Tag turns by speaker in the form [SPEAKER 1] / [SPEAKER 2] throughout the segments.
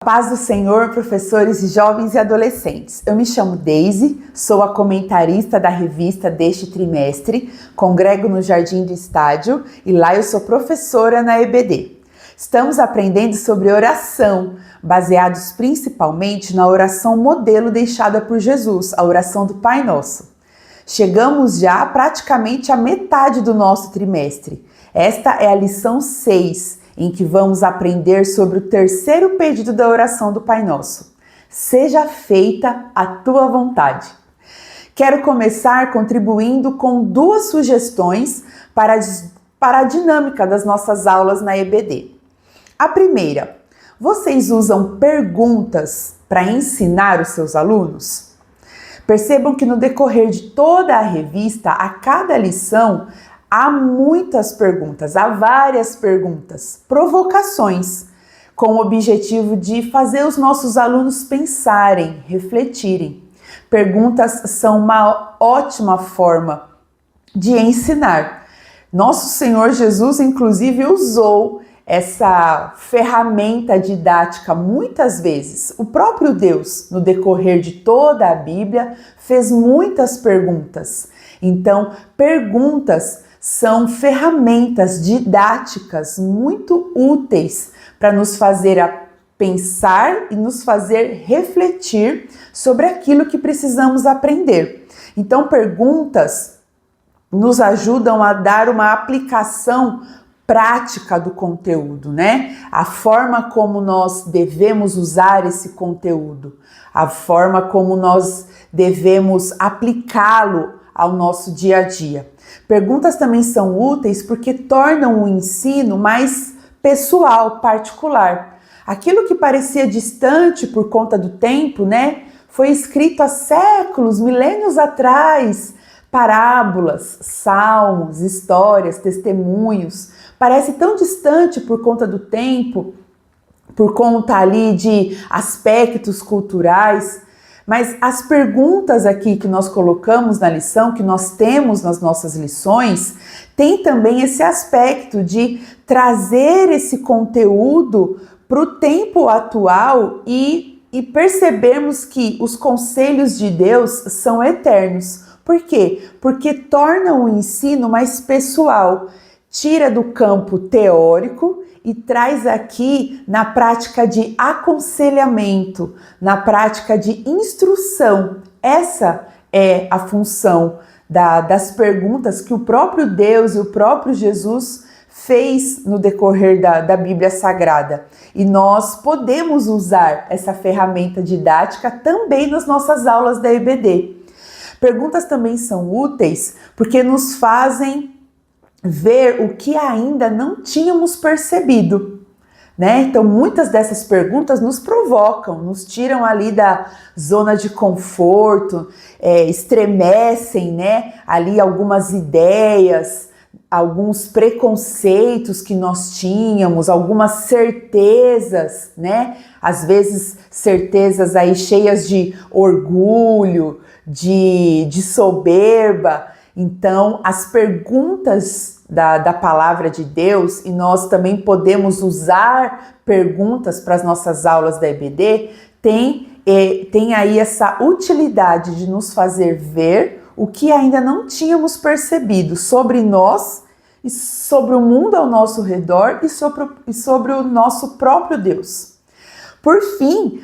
[SPEAKER 1] Paz do Senhor, professores, jovens e adolescentes. Eu me chamo Deise, sou a comentarista da revista deste trimestre, congrego no Jardim do Estádio e lá eu sou professora na EBD. Estamos aprendendo sobre oração, baseados principalmente na oração modelo deixada por Jesus, a oração do Pai Nosso. Chegamos já praticamente à metade do nosso trimestre. Esta é a lição 6, em que vamos aprender sobre o terceiro pedido da oração do Pai Nosso. Seja feita a tua vontade. Quero começar contribuindo com duas sugestões para a dinâmica das nossas aulas na EBD. A primeira, vocês usam perguntas para ensinar os seus alunos? Percebam que no decorrer de toda a revista, a cada lição, há muitas perguntas, há várias perguntas, provocações, com o objetivo de fazer os nossos alunos pensarem, refletirem. Perguntas são uma ótima forma de ensinar. Nosso Senhor Jesus, inclusive, usou essa ferramenta didática muitas vezes. O próprio Deus, no decorrer de toda a Bíblia, fez muitas perguntas. Então, perguntas são ferramentas didáticas muito úteis para nos fazer pensar e nos fazer refletir sobre aquilo que precisamos aprender. Então, perguntas nos ajudam a dar uma aplicação prática do conteúdo, né? A forma como nós devemos usar esse conteúdo, a forma como nós devemos aplicá-lo ao nosso dia a dia. Perguntas também são úteis porque tornam o ensino mais pessoal, particular. Aquilo que parecia distante por conta do tempo, né? Foi escrito há séculos, milênios atrás. Parábolas, salmos, histórias, testemunhos. Parece tão distante por conta do tempo, por conta ali de aspectos culturais. Mas as perguntas aqui que nós colocamos na lição, que nós temos nas nossas lições, tem também esse aspecto de trazer esse conteúdo para o tempo atual e percebermos que os conselhos de Deus são eternos. Por quê? Porque tornam o ensino mais pessoal, tira do campo teórico e traz aqui na prática de aconselhamento, na prática de instrução. Essa é a função das perguntas que o próprio Deus e o próprio Jesus fez no decorrer da Bíblia Sagrada. E nós podemos usar essa ferramenta didática também nas nossas aulas da EBD. Perguntas também são úteis porque nos fazem ver o que ainda não tínhamos percebido, né? Então, muitas dessas perguntas nos provocam, nos tiram ali da zona de conforto, estremecem, né? Ali algumas ideias, alguns preconceitos que nós tínhamos, algumas certezas, né? Às vezes certezas aí cheias de orgulho, de soberba. Então, as perguntas da palavra de Deus, e nós também podemos usar perguntas para as nossas aulas da EBD, tem aí essa utilidade de nos fazer ver o que ainda não tínhamos percebido sobre nós e sobre o mundo ao nosso redor e sobre o nosso próprio Deus. Por fim,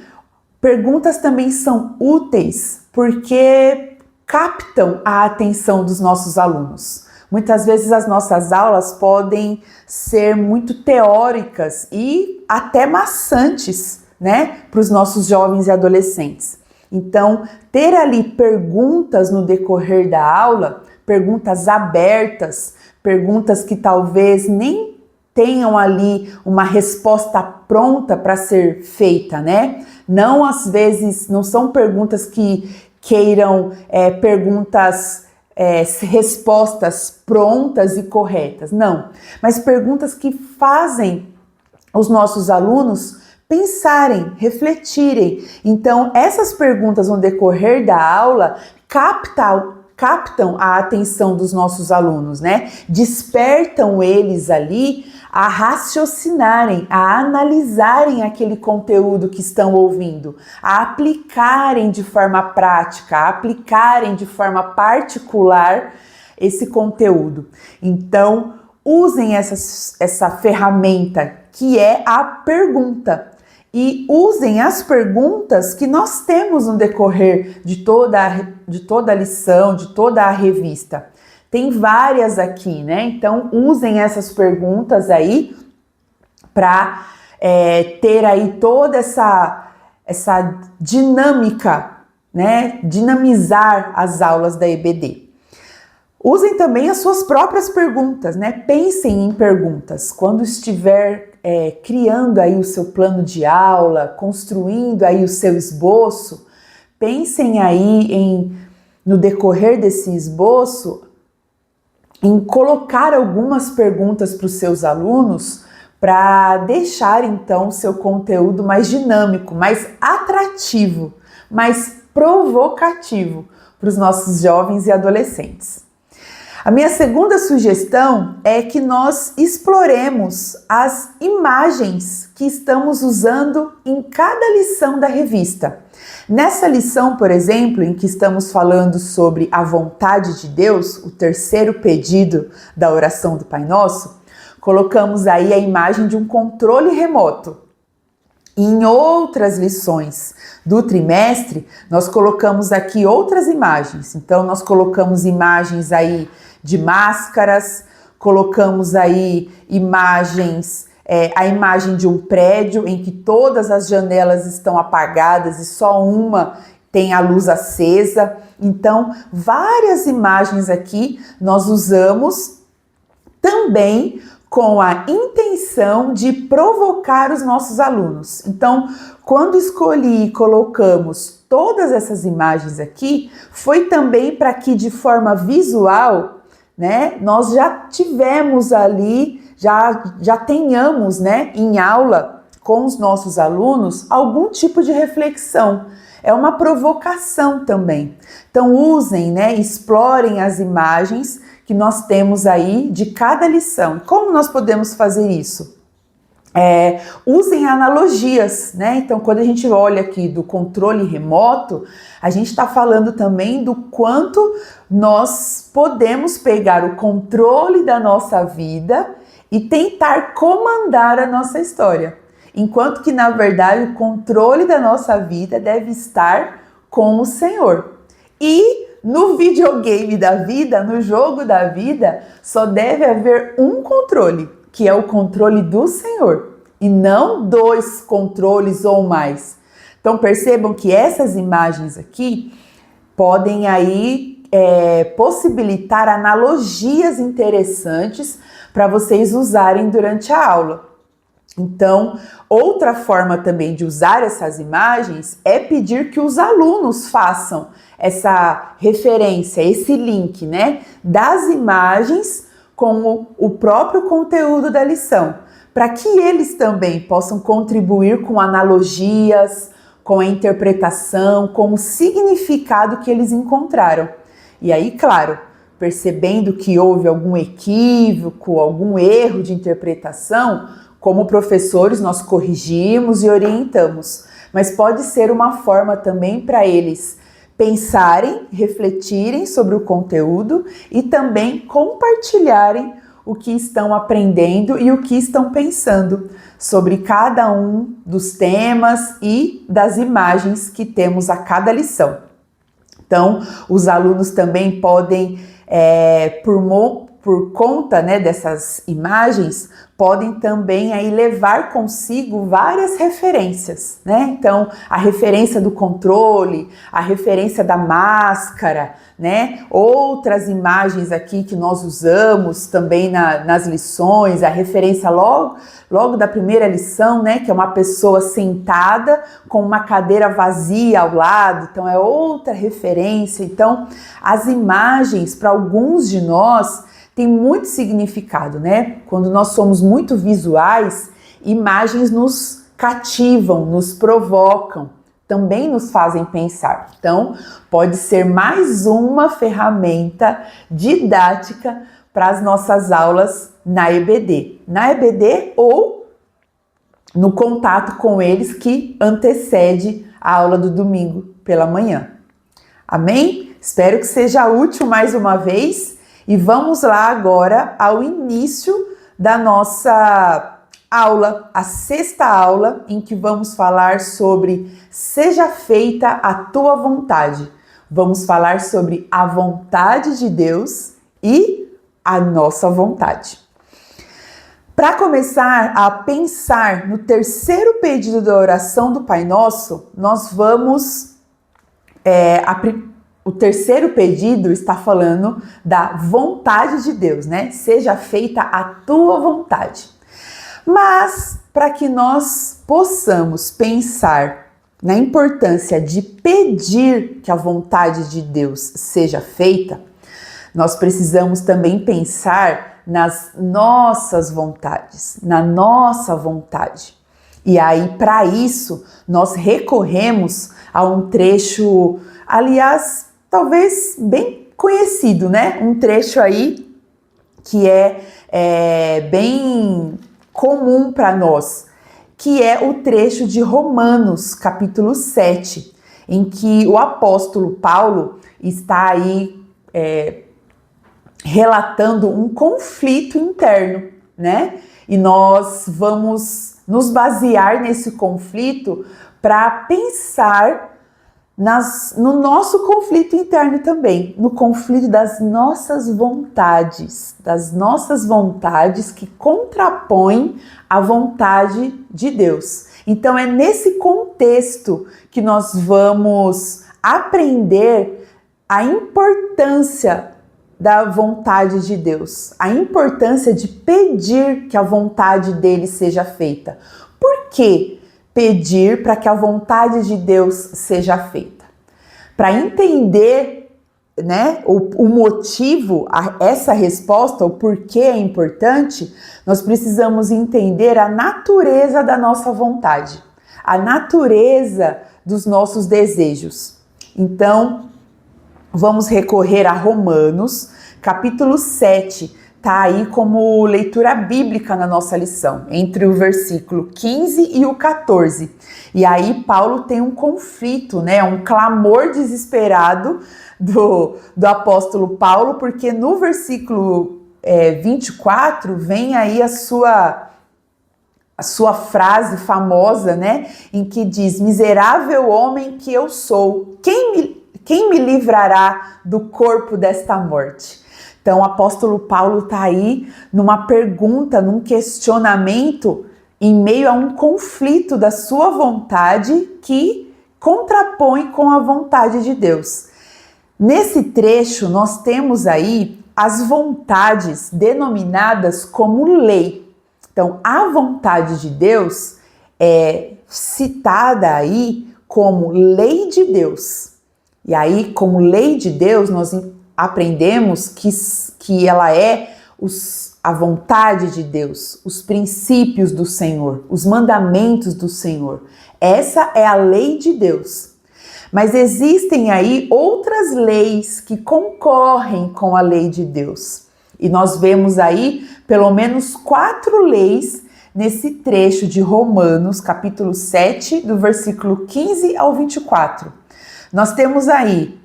[SPEAKER 1] perguntas também são úteis porque captam a atenção dos nossos alunos. Muitas vezes as nossas aulas podem ser muito teóricas e até maçantes, né, para os nossos jovens e adolescentes. Então, ter ali perguntas no decorrer da aula, perguntas abertas, perguntas que talvez nem tenham ali uma resposta pronta para ser feita, né? Não, às vezes, não são perguntas que queiram respostas prontas e corretas, não. Mas perguntas que fazem os nossos alunos pensarem, refletirem. Então, essas perguntas no decorrer da aula captam a atenção dos nossos alunos, né? Despertam eles ali a raciocinarem, a analisarem aquele conteúdo que estão ouvindo, a aplicarem de forma prática, a aplicarem de forma particular esse conteúdo. Então, usem essa ferramenta que é a pergunta. E usem as perguntas que nós temos no decorrer de toda a lição, de toda a revista. Tem várias aqui, né? Então, usem essas perguntas aí para ter aí toda essa dinâmica, né? Dinamizar as aulas da EBD. Usem também as suas próprias perguntas, né? Pensem em perguntas. Quando estiver criando aí o seu plano de aula, construindo aí o seu esboço, pensem aí no decorrer desse esboço, em colocar algumas perguntas para os seus alunos para deixar então o seu conteúdo mais dinâmico, mais atrativo, mais provocativo para os nossos jovens e adolescentes. A minha segunda sugestão é que nós exploremos as imagens que estamos usando em cada lição da revista. Nessa lição, por exemplo, em que estamos falando sobre a vontade de Deus, o terceiro pedido da oração do Pai Nosso, colocamos aí a imagem de um controle remoto. E em outras lições do trimestre, nós colocamos aqui outras imagens. Então, nós colocamos imagens aí de máscaras, colocamos aí imagens, a imagem de um prédio em que todas as janelas estão apagadas e só uma tem a luz acesa. Então, várias imagens aqui nós usamos também com a intenção de provocar os nossos alunos. Então, quando escolhi e colocamos todas essas imagens aqui, foi também para que de forma visual, né, nós já tivemos ali, já tenhamos, né, em aula com os nossos alunos algum tipo de reflexão. É uma provocação também. Então usem, né, explorem as imagens que nós temos aí de cada lição. Como nós podemos fazer isso? Usem analogias, né? Então, quando a gente olha aqui do controle remoto, a gente está falando também do quanto nós podemos pegar o controle da nossa vida e tentar comandar a nossa história. Enquanto que, na verdade, o controle da nossa vida deve estar com o Senhor. E no videogame da vida, no jogo da vida, só deve haver um controle, que é o controle do Senhor, e não dois controles ou mais. Então percebam que essas imagens aqui podem aí possibilitar analogias interessantes para vocês usarem durante a aula. Então, outra forma também de usar essas imagens é pedir que os alunos façam essa referência, esse link, né, das imagens com o próprio conteúdo da lição, para que eles também possam contribuir com analogias, com a interpretação, com o significado que eles encontraram. E aí, claro, percebendo que houve algum equívoco, algum erro de interpretação, como professores, nós corrigimos e orientamos, mas pode ser uma forma também para eles pensarem, refletirem sobre o conteúdo e também compartilharem o que estão aprendendo e o que estão pensando sobre cada um dos temas e das imagens que temos a cada lição. Então, os alunos também podem, por conta, né, dessas imagens, podem também aí levar consigo várias referências, né? Então, a referência do controle, a referência da máscara, né? Outras imagens aqui que nós usamos também nas lições, a referência logo da primeira lição, né? Que é uma pessoa sentada com uma cadeira vazia ao lado, então é outra referência. Então, as imagens, para alguns de nós, tem muito significado, né? Quando nós somos muito visuais, imagens nos cativam, nos provocam, também nos fazem pensar. Então, pode ser mais uma ferramenta didática para as nossas aulas na EBD. Na EBD ou no contato com eles que antecede a aula do domingo pela manhã. Amém? Espero que seja útil mais uma vez e vamos lá agora ao início da nossa aula, a sexta aula em que vamos falar sobre seja feita a tua vontade. Vamos falar sobre a vontade de Deus e a nossa vontade. Para começar a pensar no terceiro pedido da oração do Pai Nosso, nós vamos... O terceiro pedido está falando da vontade de Deus, né? Seja feita a tua vontade. Mas, para que nós possamos pensar na importância de pedir que a vontade de Deus seja feita, nós precisamos também pensar nas nossas vontades, na nossa vontade. E aí, para isso, nós recorremos a um trecho, aliás, talvez bem conhecido, né? Um trecho aí que é bem comum para nós, que é o trecho de Romanos, capítulo 7, em que o apóstolo Paulo está aí relatando um conflito interno, né? E nós vamos nos basear nesse conflito para pensar no nosso conflito interno também, no conflito das nossas vontades que contrapõem a vontade de Deus. Então é nesse contexto que nós vamos aprender a importância da vontade de Deus, a importância de pedir que a vontade dele seja feita. Por quê? Pedir para que a vontade de Deus seja feita. Para entender, né, o motivo, essa resposta, o porquê é importante, nós precisamos entender a natureza da nossa vontade, a natureza dos nossos desejos. Então, vamos recorrer a Romanos, capítulo 7, tá aí como leitura bíblica na nossa lição, entre o versículo 15 e o 14. E aí Paulo tem um conflito, né, um clamor desesperado do apóstolo Paulo, porque no versículo 24 vem aí a sua frase famosa, né, em que diz: miserável homem que eu sou, quem me livrará do corpo desta morte? Então, o apóstolo Paulo está aí numa pergunta, num questionamento, em meio a um conflito da sua vontade que contrapõe com a vontade de Deus. Nesse trecho, nós temos aí as vontades denominadas como lei. Então, a vontade de Deus é citada aí como lei de Deus. E aí, como lei de Deus, nós aprendemos que ela é a vontade de Deus, os princípios do Senhor, os mandamentos do Senhor. Essa é a lei de Deus. Mas existem aí outras leis que concorrem com a lei de Deus. E nós vemos aí pelo menos 4 leis nesse trecho de Romanos, capítulo 7, do versículo 15 ao 24. Nós temos aí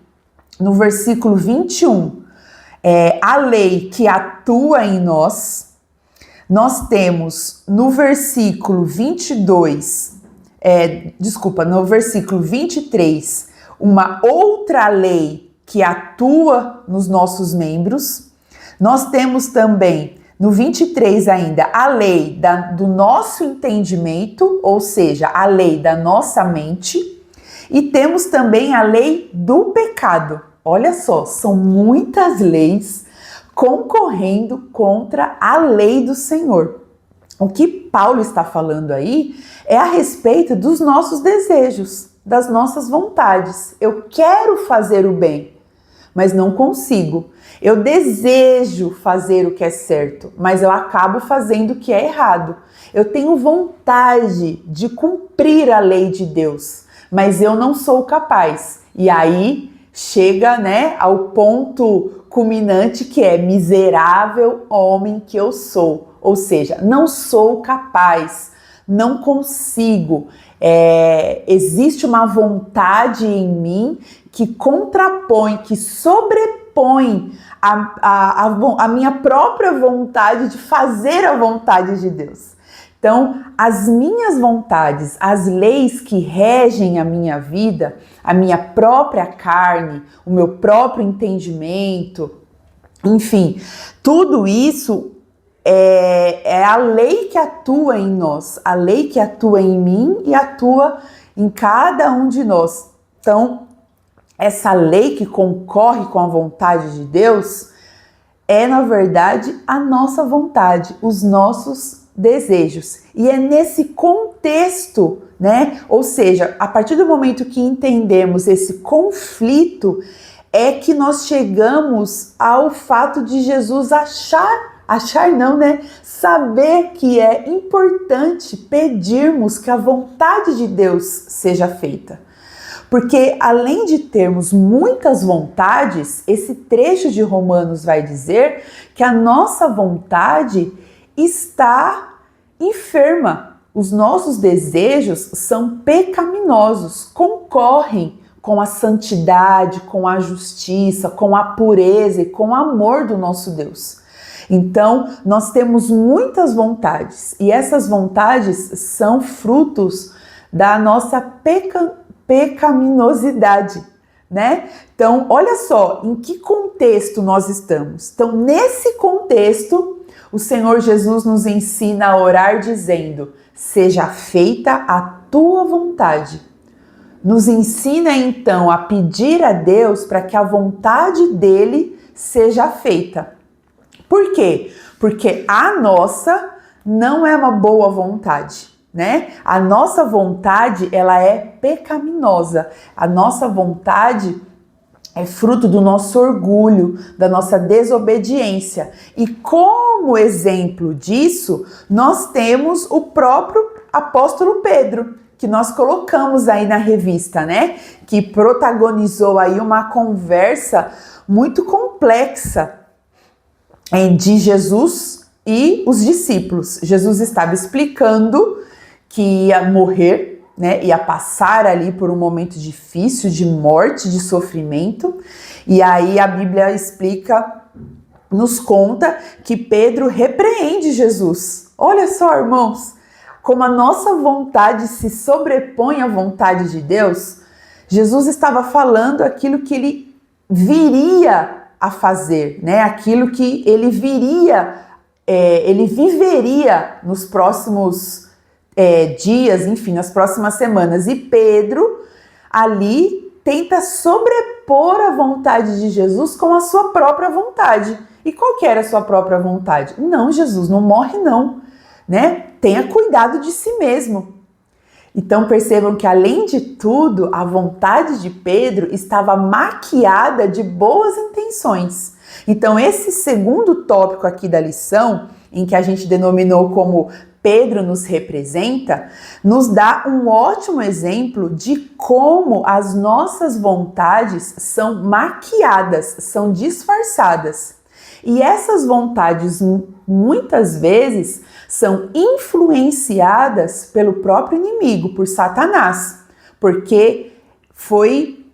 [SPEAKER 1] no versículo 21, a lei que atua em nós. Nós temos no versículo 22, no versículo 23, uma outra lei que atua nos nossos membros. Nós temos também, no 23 ainda, a lei do nosso entendimento, ou seja, a lei da nossa mente. E temos também a lei do pecado. Olha só, são muitas leis concorrendo contra a lei do Senhor. O que Paulo está falando aí é a respeito dos nossos desejos, das nossas vontades. Eu quero fazer o bem, mas não consigo. Eu desejo fazer o que é certo, mas eu acabo fazendo o que é errado. Eu tenho vontade de cumprir a lei de Deus, mas eu não sou capaz. E aí chega, né, ao ponto culminante que é miserável homem que eu sou. Ou seja, não sou capaz, não consigo. Existe uma vontade em mim que contrapõe, que sobrepõe a minha própria vontade de fazer a vontade de Deus. Então, as minhas vontades, as leis que regem a minha vida, a minha própria carne, o meu próprio entendimento, enfim, tudo isso é a lei que atua em nós, a lei que atua em mim e atua em cada um de nós. Então, essa lei que concorre com a vontade de Deus é, na verdade, a nossa vontade, os nossos desejos. E é nesse contexto, né? Ou seja, a partir do momento que entendemos esse conflito, é que nós chegamos ao fato de Jesus saber que é importante pedirmos que a vontade de Deus seja feita. Porque além de termos muitas vontades, esse trecho de Romanos vai dizer que a nossa vontade está enferma. Os nossos desejos são pecaminosos, concorrem com a santidade, com a justiça, com a pureza e com o amor do nosso Deus. Então, nós temos muitas vontades e essas vontades são frutos da nossa pecaminosidade, né? Então, olha só em que contexto nós estamos. Então, nesse contexto, o Senhor Jesus nos ensina a orar dizendo: seja feita a tua vontade. Nos ensina então a pedir a Deus para que a vontade dele seja feita. Por quê? Porque a nossa não é uma boa vontade, né? A nossa vontade, ela é pecaminosa. A nossa vontade é fruto do nosso orgulho, da nossa desobediência. E como exemplo disso, nós temos o próprio apóstolo Pedro, que nós colocamos aí na revista, né? Que protagonizou aí uma conversa muito complexa de Jesus e os discípulos. Jesus estava explicando que ia morrer, né? Ia passar ali por um momento difícil de morte, de sofrimento. E aí a Bíblia explica, nos conta que Pedro repreende Jesus. Olha só, irmãos, como a nossa vontade se sobrepõe à vontade de Deus. Jesus estava falando aquilo que ele viria a fazer, né? Aquilo que ele viveria nos próximos dias, enfim, nas próximas semanas. E Pedro ali tenta sobrepor a vontade de Jesus com a sua própria vontade. E qual que era a sua própria vontade? Não, Jesus, não morre não, né? Tenha cuidado de si mesmo. Então percebam que, além de tudo, a vontade de Pedro estava maquiada de boas intenções. Então esse segundo tópico aqui da lição, em que a gente denominou como Pedro nos representa, nos dá um ótimo exemplo de como as nossas vontades são maquiadas, são disfarçadas. E essas vontades, muitas vezes, são influenciadas pelo próprio inimigo, por Satanás, porque foi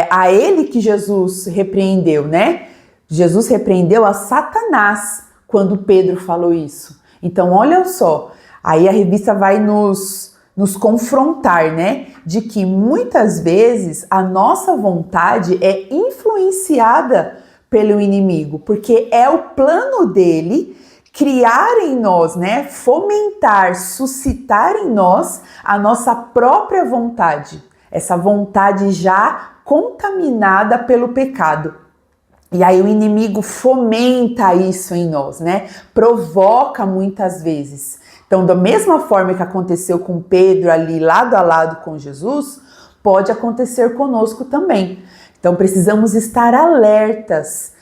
[SPEAKER 1] a ele que Jesus repreendeu, né? Jesus repreendeu a Satanás quando Pedro falou isso. Então, olha só, aí a revista vai nos confrontar, né? De que muitas vezes a nossa vontade é influenciada pelo inimigo, porque é o plano dele criar em nós, né? Fomentar, suscitar em nós a nossa própria vontade, essa vontade já contaminada pelo pecado. E aí o inimigo fomenta isso em nós, né? Provoca muitas vezes. Então, da mesma forma que aconteceu com Pedro ali lado a lado com Jesus, pode acontecer conosco também. Então, precisamos estar alertas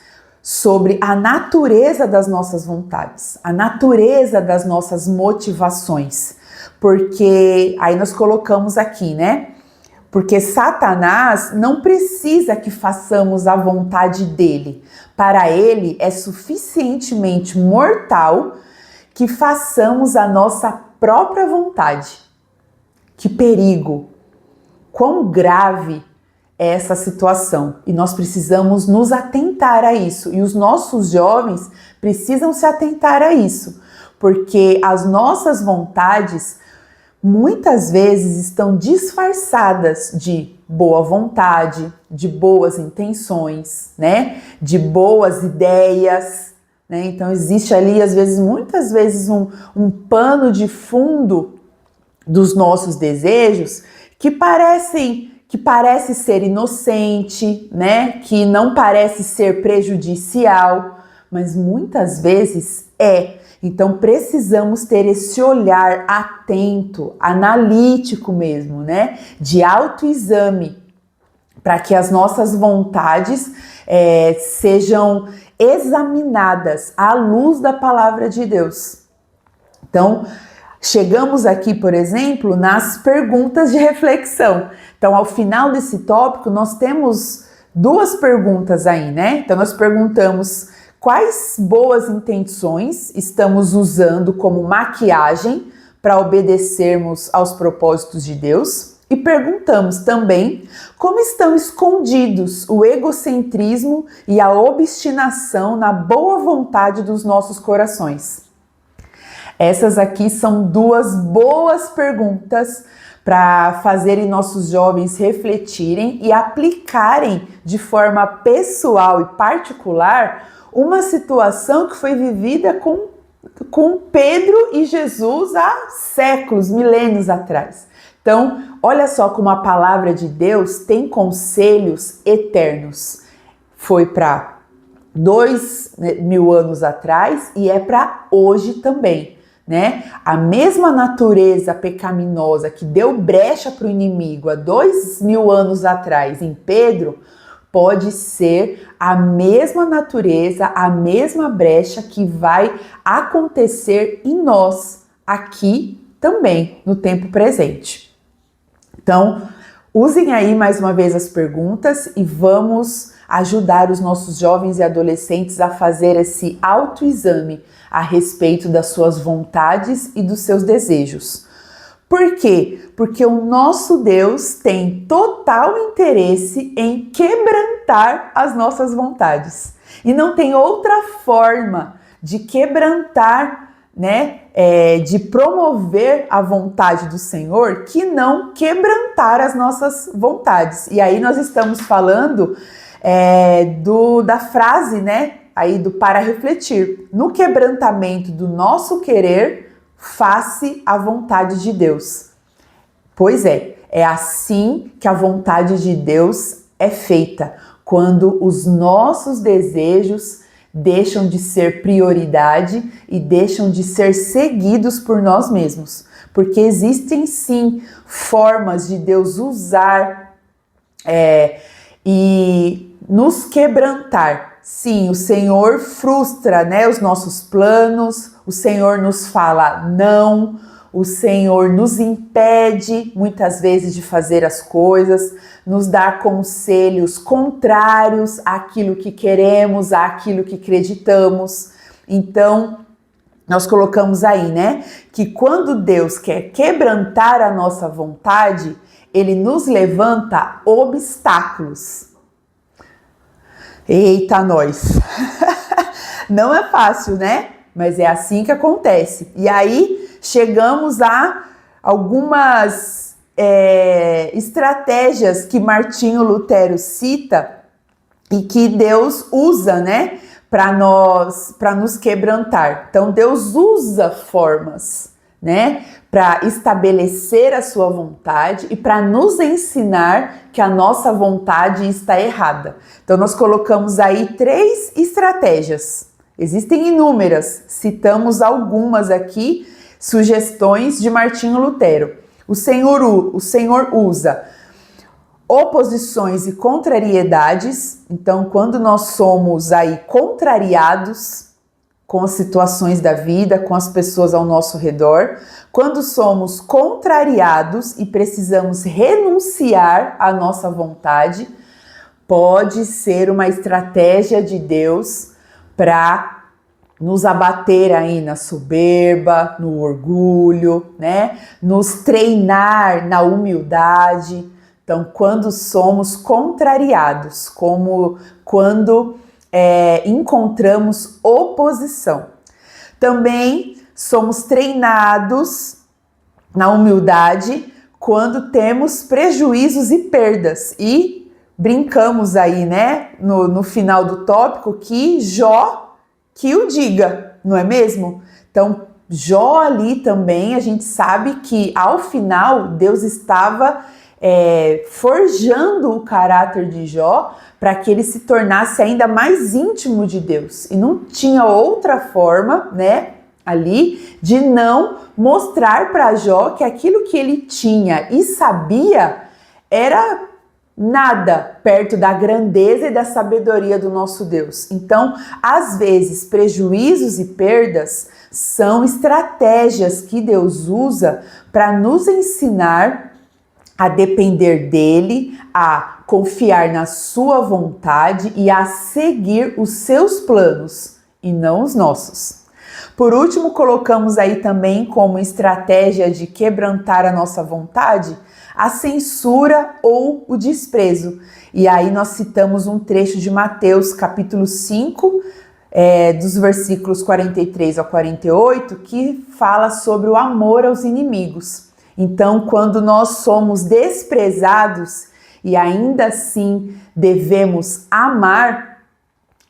[SPEAKER 1] sobre a natureza das nossas vontades, a natureza das nossas motivações. Porque aí nós colocamos aqui, né? Porque Satanás não precisa que façamos a vontade dele. Para ele é suficientemente mortal que façamos a nossa própria vontade. Que perigo! Quão grave é essa situação. E nós precisamos nos atentar a isso. E os nossos jovens precisam se atentar a isso. Porque as nossas vontades muitas vezes estão disfarçadas de boa vontade, de boas intenções, né? De boas ideias, né? Então existe ali, às vezes, muitas vezes, um pano de fundo dos nossos desejos que parece ser inocente, né? Que não parece ser prejudicial, mas muitas vezes é. Então precisamos ter esse olhar atento, analítico mesmo, né? De autoexame, para que as nossas vontades sejam examinadas à luz da palavra de Deus. Então, chegamos aqui, por exemplo, nas perguntas de reflexão. Então, ao final desse tópico, nós temos duas perguntas aí, né? Então, nós perguntamos: quais boas intenções estamos usando como maquiagem para obedecermos aos propósitos de Deus? E perguntamos também como estão escondidos o egocentrismo e a obstinação na boa vontade dos nossos corações. Essas aqui são duas boas perguntas para fazerem nossos jovens refletirem e aplicarem de forma pessoal e particular uma situação que foi vivida com Pedro e Jesus há séculos, milênios atrás. Então, olha só como a palavra de Deus tem conselhos eternos. Foi para 2000 anos atrás e é para hoje também, né? A mesma natureza pecaminosa que deu brecha para o inimigo há 2000 anos atrás em Pedro, pode ser a mesma natureza, a mesma brecha que vai acontecer em nós aqui também, no tempo presente. Então, usem aí mais uma vez as perguntas e vamos ajudar os nossos jovens e adolescentes a fazer esse autoexame a respeito das suas vontades e dos seus desejos. Por quê? Porque o nosso Deus tem total interesse em quebrantar as nossas vontades. E não tem outra forma de quebrantar, né, de promover a vontade do Senhor que não quebrantar as nossas vontades. E aí nós estamos falando da frase, né, aí do para refletir. No quebrantamento do nosso querer, face a vontade de Deus. Pois é assim que a vontade de Deus é feita, quando os nossos desejos deixam de ser prioridade e deixam de ser seguidos por nós mesmos. Porque existem sim formas de Deus usar e nos quebrantar. Sim, o Senhor frustra, né, os nossos planos, o Senhor nos fala não, o Senhor nos impede muitas vezes de fazer as coisas, nos dá conselhos contrários àquilo que queremos, àquilo que acreditamos. Então, nós colocamos aí, né, que quando Deus quer quebrantar a nossa vontade, Ele nos levanta obstáculos. Eita, nós! Não é fácil, né? Mas é assim que acontece. E aí chegamos a algumas estratégias que Martinho Lutero cita e que Deus usa, né, para nos quebrantar. Então Deus usa formas, né, para estabelecer a sua vontade e para nos ensinar que a nossa vontade está errada. Então nós colocamos aí 3 estratégias. Existem inúmeras, citamos algumas aqui, sugestões de Martinho Lutero. O Senhor usa oposições e contrariedades. Então, quando nós somos aí contrariados, com as situações da vida, com as pessoas ao nosso redor, quando somos contrariados e precisamos renunciar à nossa vontade, pode ser uma estratégia de Deus para nos abater aí na soberba, no orgulho, né? Nos treinar na humildade. Então, quando somos contrariados, como quando encontramos oposição. Também somos treinados na humildade quando temos prejuízos e perdas. E brincamos aí, né, no final do tópico, que Jó que o diga, não é mesmo? Então, Jó ali também, a gente sabe que ao final Deus estava forjando o caráter de Jó para que ele se tornasse ainda mais íntimo de Deus. E não tinha outra forma, né, ali, de não mostrar para Jó que aquilo que ele tinha e sabia era nada perto da grandeza e da sabedoria do nosso Deus. Então, às vezes, prejuízos e perdas são estratégias que Deus usa para nos ensinar a depender dele, a confiar na sua vontade e a seguir os seus planos e não os nossos. Por último, colocamos aí também como estratégia de quebrantar a nossa vontade a censura ou o desprezo. E aí nós citamos um trecho de Mateus capítulo 5, dos versículos 43 a 48, que fala sobre o amor aos inimigos. Então, quando nós somos desprezados e ainda assim devemos amar,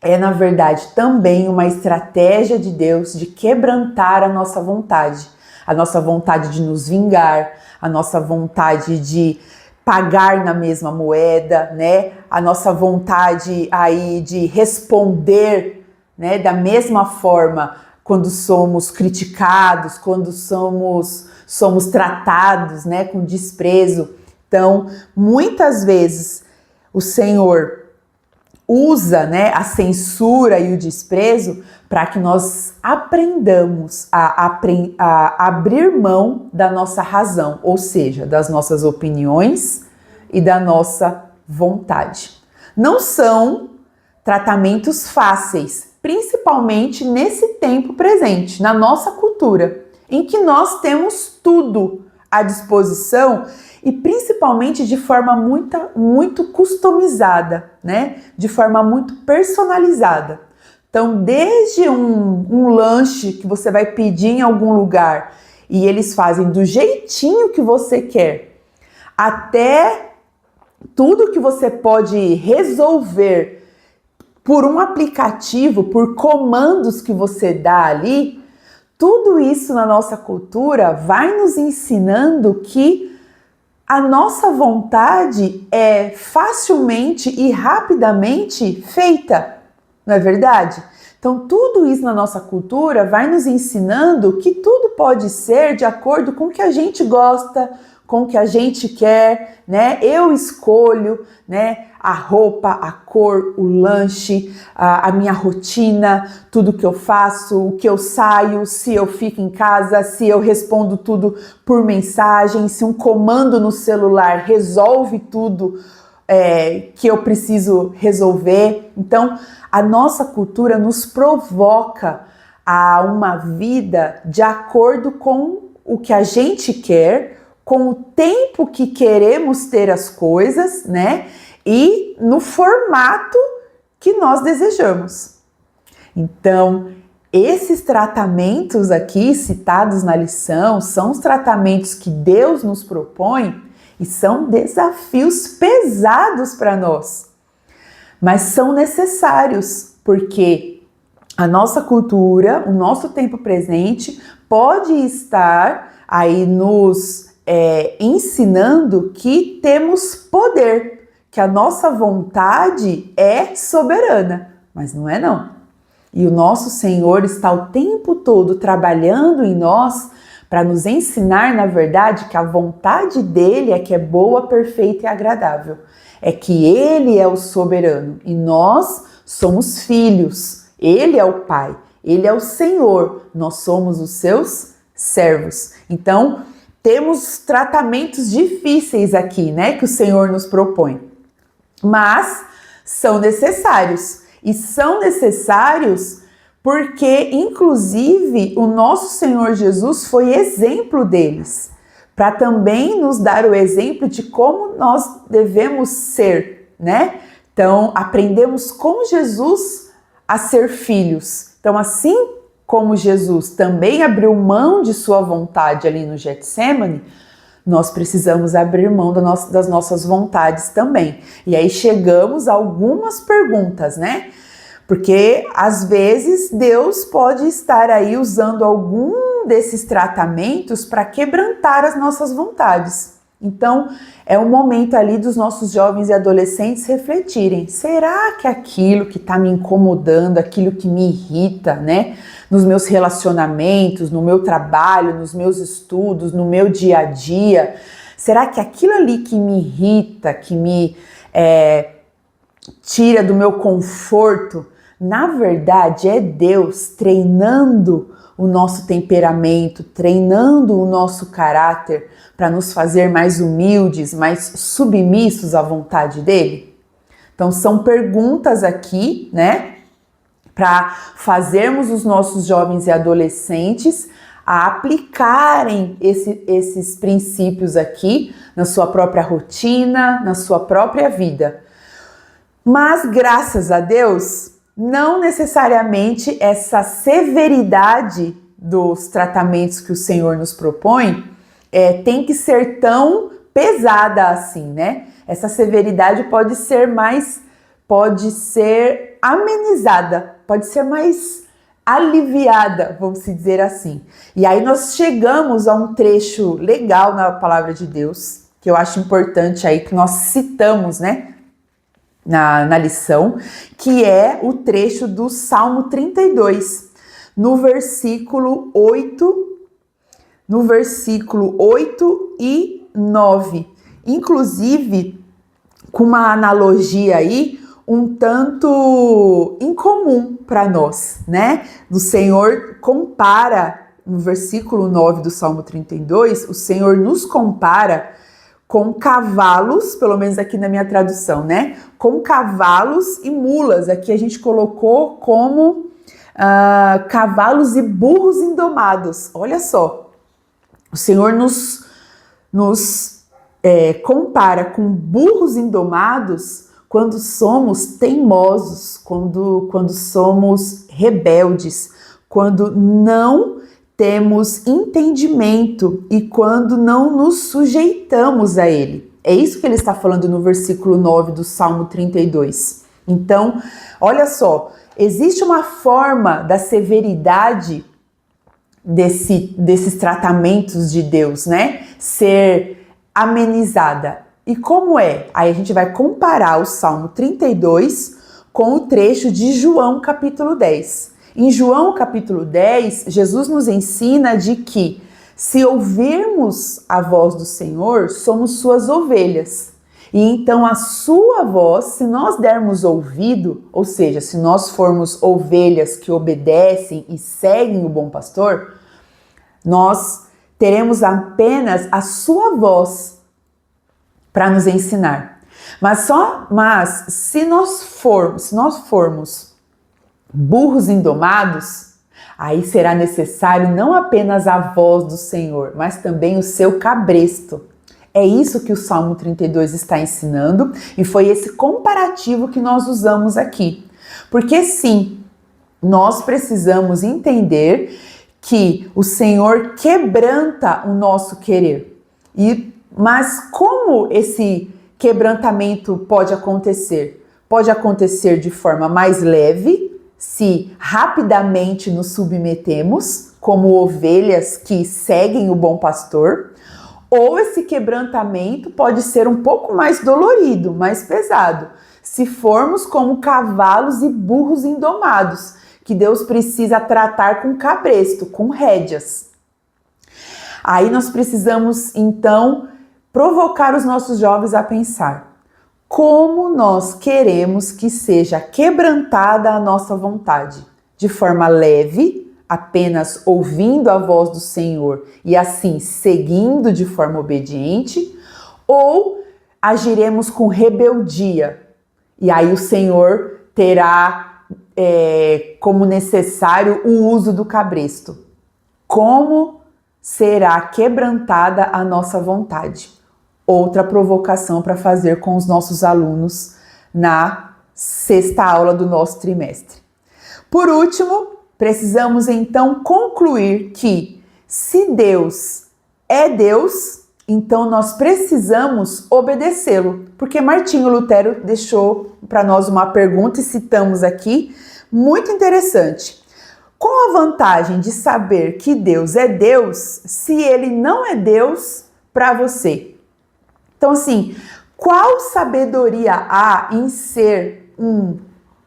[SPEAKER 1] é na verdade também uma estratégia de Deus de quebrantar a nossa vontade de nos vingar, a nossa vontade de pagar na mesma moeda, né? A nossa vontade aí de responder, né, da mesma forma quando somos criticados, quando somos tratados, né, com desprezo. Então, muitas vezes o Senhor usa, né, a censura e o desprezo para que nós aprendamos a abrir mão da nossa razão, ou seja, das nossas opiniões e da nossa vontade. Não são tratamentos fáceis, principalmente nesse tempo presente, na nossa cultura, em que nós temos tudo à disposição e principalmente de forma muito customizada, né? De forma muito personalizada. Então, desde um lanche que você vai pedir em algum lugar e eles fazem do jeitinho que você quer, até tudo que você pode resolver por um aplicativo, por comandos que você dá ali, tudo isso na nossa cultura vai nos ensinando que a nossa vontade é facilmente e rapidamente feita, não é verdade? Então, tudo isso na nossa cultura vai nos ensinando que tudo pode ser de acordo com o que a gente gosta, com o que a gente quer, né? Eu escolho, né, a roupa, a cor, o lanche, a minha rotina, tudo que eu faço, o que eu saio, se eu fico em casa, se eu respondo tudo por mensagem, se um comando no celular resolve tudo que eu preciso resolver. Então, a nossa cultura nos provoca a uma vida de acordo com o que a gente quer, com o tempo que queremos ter as coisas, né? E no formato que nós desejamos. Então, esses tratamentos aqui citados na lição são os tratamentos que Deus nos propõe e são desafios pesados para nós. Mas são necessários, porque a nossa cultura, o nosso tempo presente, pode estar aí nos ensinando que temos poder, que a nossa vontade é soberana, mas não é não. E o nosso Senhor está o tempo todo trabalhando em nós para nos ensinar, na verdade, que a vontade dele é que é boa, perfeita e agradável. É que ele é o soberano e nós somos filhos. Ele é o Pai. Ele é o Senhor, nós somos os seus servos. Então, temos tratamentos difíceis aqui, né, que o Senhor nos propõe. Mas são necessários. E são necessários porque, inclusive, o nosso Senhor Jesus foi exemplo deles, para também nos dar o exemplo de como nós devemos ser, né? Então, aprendemos com Jesus a ser filhos. Então, assim como Jesus também abriu mão de sua vontade ali no Getsemane, nós precisamos abrir mão das nossas vontades também. E aí chegamos a algumas perguntas, né? Porque às vezes Deus pode estar aí usando algum desses tratamentos para quebrantar as nossas vontades. Então, é o momento ali dos nossos jovens e adolescentes refletirem: será que aquilo que está me incomodando, aquilo que me irrita, né, nos meus relacionamentos, no meu trabalho, nos meus estudos, no meu dia a dia, será que aquilo ali que me irrita, que me tira do meu conforto, na verdade é Deus treinando o nosso temperamento, treinando o nosso caráter para nos fazer mais humildes, mais submissos à vontade dele? Então são perguntas aqui, né, para fazermos os nossos jovens e adolescentes a aplicarem esses princípios aqui na sua própria rotina, na sua própria vida. Mas graças a Deus, não necessariamente essa severidade dos tratamentos que o Senhor nos propõe tem que ser tão pesada assim, né? Essa severidade pode ser amenizada, pode ser mais aliviada, vamos dizer assim. E aí nós chegamos a um trecho legal na palavra de Deus, que eu acho importante aí, que nós citamos, né, na lição, que é o trecho do Salmo 32, no versículo 8 e 9. Inclusive, com uma analogia aí um tanto incomum para nós, né? O Senhor compara, no versículo 9 do Salmo 32, o Senhor nos compara com cavalos, pelo menos aqui na minha tradução, né? Com cavalos e mulas. Aqui a gente colocou como cavalos e burros indomados. Olha só, o Senhor nos compara com burros indomados quando somos teimosos, quando somos rebeldes, quando não temos entendimento e quando não nos sujeitamos a ele. É isso que ele está falando no versículo 9 do Salmo 32. Então, olha só, existe uma forma da severidade desses tratamentos de Deus, né, ser amenizada. E como é? Aí a gente vai comparar o Salmo 32 com o trecho de João capítulo 10. Em João capítulo 10, Jesus nos ensina de que se ouvirmos a voz do Senhor, somos suas ovelhas. E então a sua voz, se nós dermos ouvido, ou seja, se nós formos ovelhas que obedecem e seguem o bom pastor, nós teremos apenas a sua voz para nos ensinar. Mas se nós formos burros indomados, aí será necessário não apenas a voz do Senhor, mas também o seu cabresto. É isso que o Salmo 32 está ensinando e foi esse comparativo que nós usamos aqui. Porque sim, nós precisamos entender que o Senhor quebranta o nosso querer. Mas como esse quebrantamento pode acontecer? Pode acontecer de forma mais leve, se rapidamente nos submetemos, como ovelhas que seguem o bom pastor, ou esse quebrantamento pode ser um pouco mais dolorido, mais pesado, se formos como cavalos e burros indomados, que Deus precisa tratar com cabresto, com rédeas. Aí nós precisamos, então, provocar os nossos jovens a pensar: como nós queremos que seja quebrantada a nossa vontade? de forma leve, apenas ouvindo a voz do Senhor e assim seguindo de forma obediente, ou agiremos com rebeldia e aí o Senhor terá como necessário o uso do cabresto? Como será quebrantada a nossa vontade? Outra provocação para fazer com os nossos alunos na 6ª aula do nosso trimestre. Por último, precisamos então concluir que se Deus é Deus, então nós precisamos obedecê-lo, porque Martinho Lutero deixou para nós uma pergunta e citamos aqui, muito interessante. Qual a vantagem de saber que Deus é Deus se ele não é Deus para você? Então, assim, qual sabedoria há em ser um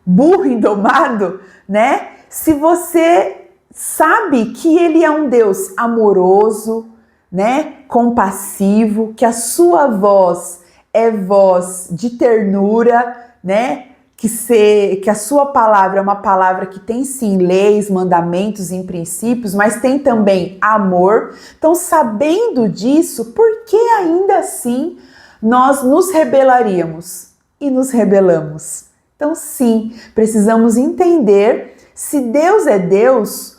[SPEAKER 1] burro indomado, né? Se você sabe que ele é um Deus amoroso, né? Compassivo, que a sua voz é voz de ternura, né? Que a sua palavra é uma palavra que tem sim leis, mandamentos e princípios, mas tem também amor. Então, sabendo disso, por que ainda assim nós nos rebelaríamos e nos rebelamos? Então, sim, precisamos entender se Deus é Deus,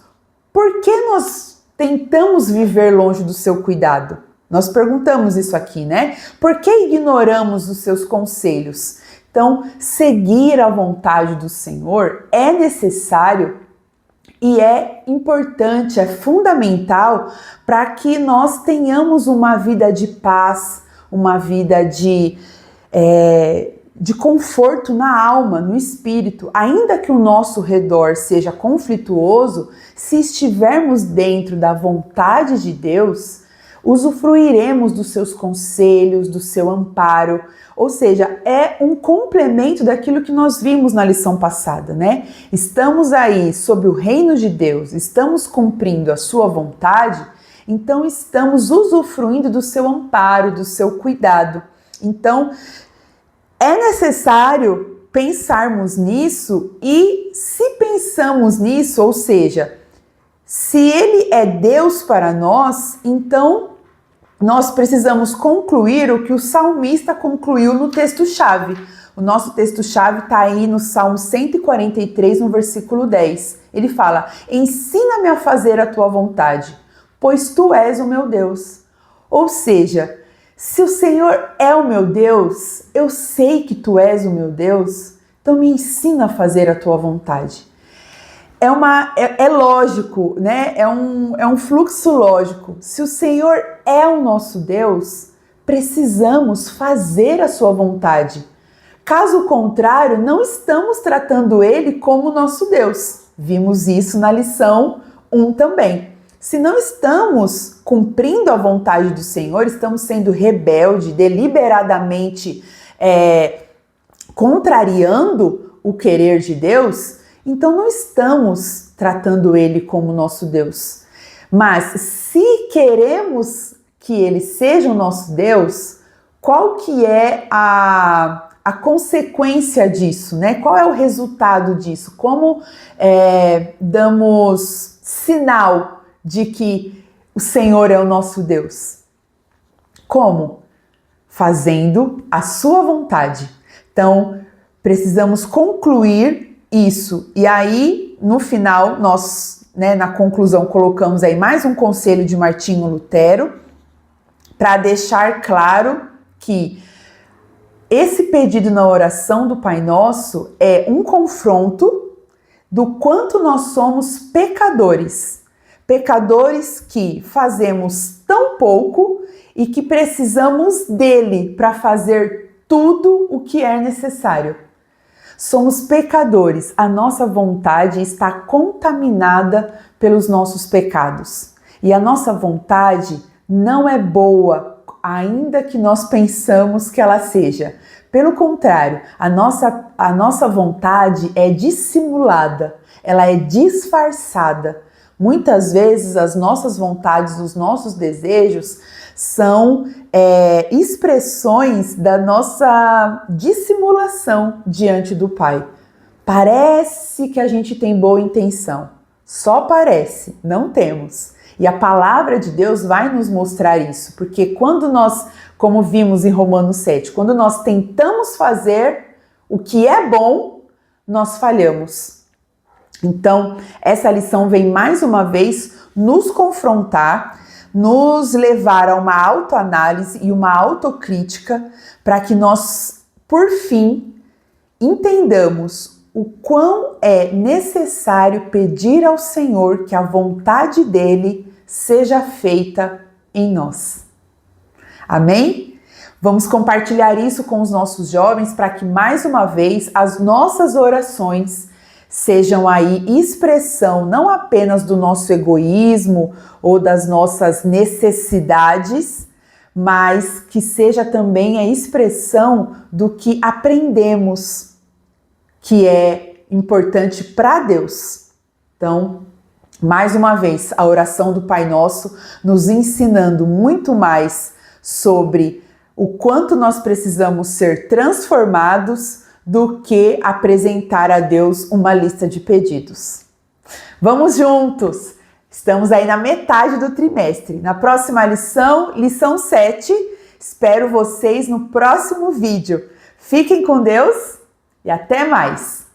[SPEAKER 1] por que nós tentamos viver longe do seu cuidado? Nós perguntamos isso aqui, né? Por que ignoramos os seus conselhos? Então, seguir a vontade do Senhor é necessário e é importante, é fundamental para que nós tenhamos uma vida de paz, uma vida de conforto na alma, no espírito. Ainda que o nosso redor seja conflituoso, se estivermos dentro da vontade de Deus, usufruiremos dos seus conselhos, do seu amparo, ou seja, é um complemento daquilo que nós vimos na lição passada, né? Estamos aí sob o reino de Deus, estamos cumprindo a sua vontade, então estamos usufruindo do seu amparo, do seu cuidado. Então, é necessário pensarmos nisso e se pensamos nisso, ou seja, se ele é Deus para nós, então nós precisamos concluir o que o salmista concluiu no texto-chave. O nosso texto-chave está aí no Salmo 143, no versículo 10. Ele fala: ensina-me a fazer a tua vontade, pois tu és o meu Deus. Ou seja, se o Senhor é o meu Deus, eu sei que tu és o meu Deus, então me ensina a fazer a tua vontade. É lógico, né? É um fluxo lógico. Se o Senhor é o nosso Deus, precisamos fazer a sua vontade. Caso contrário, não estamos tratando ele como nosso Deus. Vimos isso na lição 1 também. Se não estamos cumprindo a vontade do Senhor, estamos sendo rebelde, deliberadamente contrariando o querer de Deus, então não estamos tratando ele como nosso Deus. Mas se queremos que ele seja o nosso Deus, qual que é a consequência disso, né? Qual é o resultado disso? Como damos sinal de que o Senhor é o nosso Deus? Como? Fazendo a sua vontade. Então, precisamos concluir isso. E aí, no final, nós, na conclusão, colocamos aí mais um conselho de Martinho Lutero para deixar claro que esse pedido na oração do Pai Nosso é um confronto do quanto nós somos pecadores. Pecadores que fazemos tão pouco e que precisamos dele para fazer tudo o que é necessário. Somos pecadores, a nossa vontade está contaminada pelos nossos pecados. E a nossa vontade não é boa, ainda que nós pensamos que ela seja. Pelo contrário, a nossa vontade é dissimulada, ela é disfarçada. Muitas vezes as nossas vontades, os nossos desejos são expressões da nossa dissimulação diante do Pai. Parece que a gente tem boa intenção, só parece, não temos. E a palavra de Deus vai nos mostrar isso, porque quando nós, como vimos em Romanos 7, quando nós tentamos fazer o que é bom, nós falhamos. Então, essa lição vem mais uma vez nos confrontar, nos levar a uma autoanálise e uma autocrítica para que nós, por fim, entendamos o quão é necessário pedir ao Senhor que a vontade dele seja feita em nós. Amém? Vamos compartilhar isso com os nossos jovens para que, mais uma vez, as nossas orações sejam aí expressão não apenas do nosso egoísmo ou das nossas necessidades, mas que seja também a expressão do que aprendemos, que é importante para Deus. Então, mais uma vez, a oração do Pai Nosso nos ensinando muito mais sobre o quanto nós precisamos ser transformados do que apresentar a Deus uma lista de pedidos. Vamos juntos! Estamos aí na metade do trimestre. Na próxima lição, lição 7, espero vocês no próximo vídeo. Fiquem com Deus e até mais!